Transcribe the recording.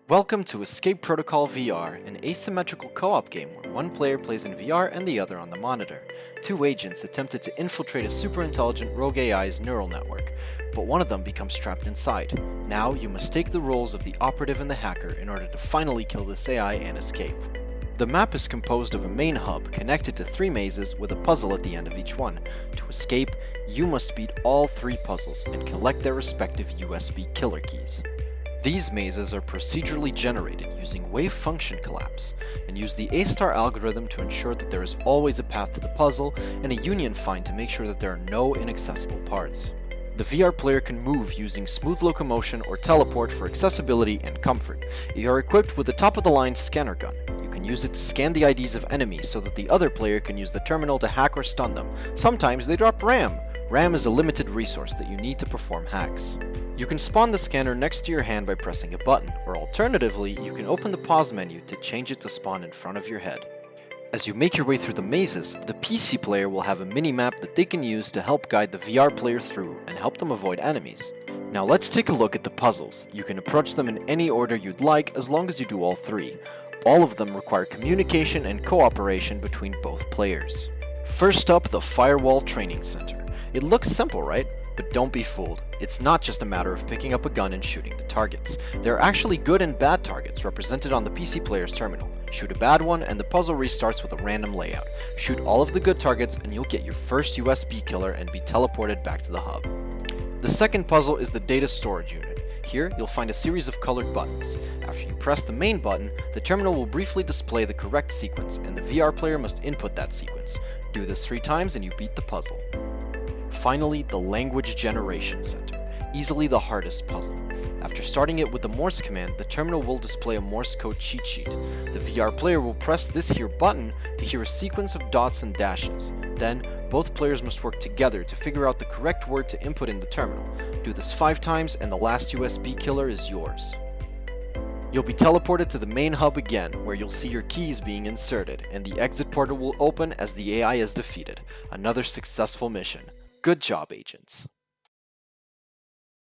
Welcome to Escape Protocol VR, an asymmetrical co-op game where one player plays in VR and the other on the monitor. Two agents attempted to infiltrate a super-intelligent rogue AI's neural network, but one of them becomes trapped inside. Now you must take the roles of the operative and the hacker in order to finally kill this AI and escape. The map is composed of a main hub connected to 3 mazes with a puzzle at the end of each one. To escape, you must beat all 3 puzzles and collect their respective USB killer keys. These mazes are procedurally generated using wave function collapse, and use the A-star algorithm to ensure that there is always a path to the puzzle and a union find to make sure that there are no inaccessible parts. The VR player can move using smooth locomotion or teleport for accessibility and comfort. You are equipped with the top-of-the-line scanner gun. You can use it to scan the IDs of enemies so that the other player can use the terminal to hack or stun them. Sometimes they drop RAM. RAM is a limited resource that you need to perform hacks. You can spawn the scanner next to your hand by pressing a button, or alternatively, you can open the pause menu to change it to spawn in front of your head. As you make your way through the mazes, the PC player will have a mini-map that they can use to help guide the VR player through and help them avoid enemies. Now let's take a look at the puzzles. You can approach them in any order you'd like as long as you do all 3. All of them require communication and cooperation between both players. First up, the Firewall Training Center. It looks simple, right? But don't be fooled. It's not just a matter of picking up a gun and shooting the targets. There are actually good and bad targets represented on the PC player's terminal. Shoot a bad one and the puzzle restarts with a random layout. Shoot all of the good targets and you'll get your first USB killer and be teleported back to the hub. The second puzzle is the data storage unit. Here, you'll find a series of colored buttons. After you press the main button, the terminal will briefly display the correct sequence, and the VR player must input that sequence. Do this 3 times and you beat the puzzle. Finally, the Language Generation Center, easily the hardest puzzle. After starting it with the Morse command, the terminal will display a Morse code cheat sheet. The VR player will press this here button to hear a sequence of dots and dashes. Then, both players must work together to figure out the correct word to input in the terminal. Do this 5 times and the last USB killer is yours. You'll be teleported to the main hub again, where you'll see your keys being inserted, and the exit portal will open as the AI is defeated. Another successful mission. Good job, agents.